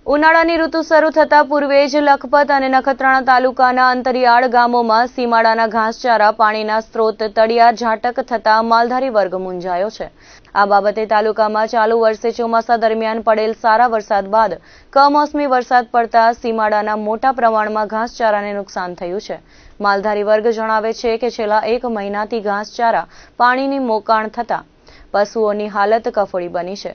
ઉનાળાની ઋતુ શરૂ થતા પૂર્વે જ લખપત અને નખત્રાણા તાલુકાના અંતરિયાળ ગામોમાં સીમાડાના ઘાસચારા પાણીના સ્ત્રોત તળિયા ઝાટક થતા માલધારી વર્ગ મૂંઝાયો છે। આ બાબતે તાલુકામાં ચાલુ વર્ષે ચોમાસા દરમિયાન પડેલ સારા વરસાદ બાદ કમોસમી વરસાદ પડતા સીમાડાના મોટા પ્રમાણમાં ઘાસચારાને નુકસાન થયું છે। માલધારી વર્ગ જણાવે છે કે છેલ્લા 1 મહિનાથી ઘાસચારા પાણીની મોકાણ થતા પશુઓની હાલત કફોડી બની છે।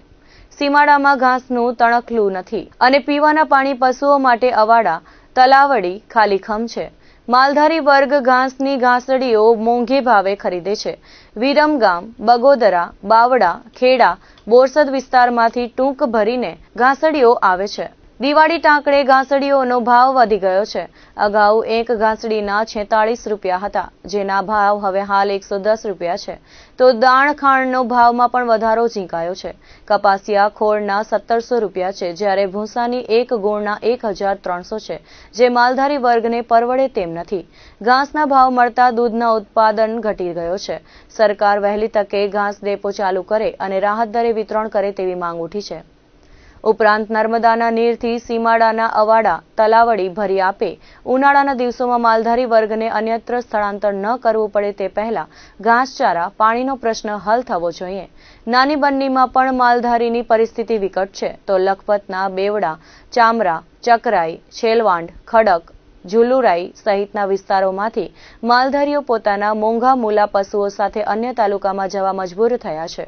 સીમાડામાં ઘાસનું તણખલું નથી અને પીવાના પાણી પશુઓ માટે અવાડા તલાવડી ખાલીખમ છે। માલધારી વર્ગ ઘાસની ઘાસડીઓ મોંઘે ભાવે ખરીદે છે। વિરમગામ, બગોદરા, બાવડા, ખેડા, બોરસદ વિસ્તારમાંથી ટૂંક ભરીને ઘાસડીઓ આવે છે। દિવાળી ટાંકડે ઘાસડીઓનો ભાવ વધી ગયો છે। અગાઉ એક ઘાસડીના 46 રૂપિયા હતા, જેના ભાવ હવે હાલ 110 રૂપિયા છે। તો દાણ ખાંડનો ભાવમાં પણ વધારો ઝીંકાયો છે। કપાસિયા ખોળના 1700 રૂપિયા છે, જ્યારે ભૂસાની એક ગુણના 1300 છે, જે માલધારી વર્ગને પરવડે તેમ નથી। ઘાસના ભાવ મળતા દૂધના ઉત્પાદન ઘટી ગયો છે। સરકાર વહેલી તકે ઘાસ ડેપો ચાલુ કરે અને રાહત દરે વિતરણ કરે તેવી માંગ ઉઠી છે। ઉપરાંત નર્મદાના નીરથી સીમાડાના અવાડા તલાવડી ભરી આપે ઉનાળાના દિવસોમાં માલધારી વર્ગને અન્યત્ર સ્થળાંતર ન કરવું પડે તે પહેલા ઘાસચારા પાણીનો પ્રશ્ન હલ થવો જોઈએ। નાની બન્નીમાં પણ માલધારીની પરિસ્થિતિ વિકટ છે, તો લખપતના બેવડા, ચામરા, ચકરાઈ, છેલવાંડ, ખડક, ઝુલુરાઈ સહિતના વિસ્તારોમાંથી માલધારીઓ પોતાના મોંઘા મૂલા પશુઓ સાથે અન્ય તાલુકામાં જવા મજબૂર થયા છે।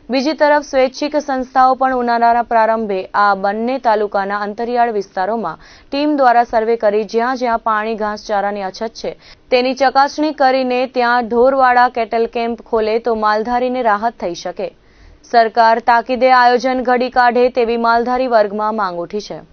બીજી તરફ સ્વૈચ્છિક સંસ્થાઓ પણ ઉનાળાના પ્રારંભે આ બંને તાલુકાના અંતરિયાળ વિસ્તારોમાં ટીમ દ્વારા સર્વે કરી જ્યાં જ્યાં પાણી ઘાસચારાની અછત છે તેની ચકાસણી કરીને ત્યાં ઢોરવાડા કેટલ કેમ્પ ખોલે તો માલધારીને રાહત થઈ શકે। સરકાર તાકીદે આયોજન ઘડી કાઢે તેવી માલધારી વર્ગમાં માંગ ઉઠી છે।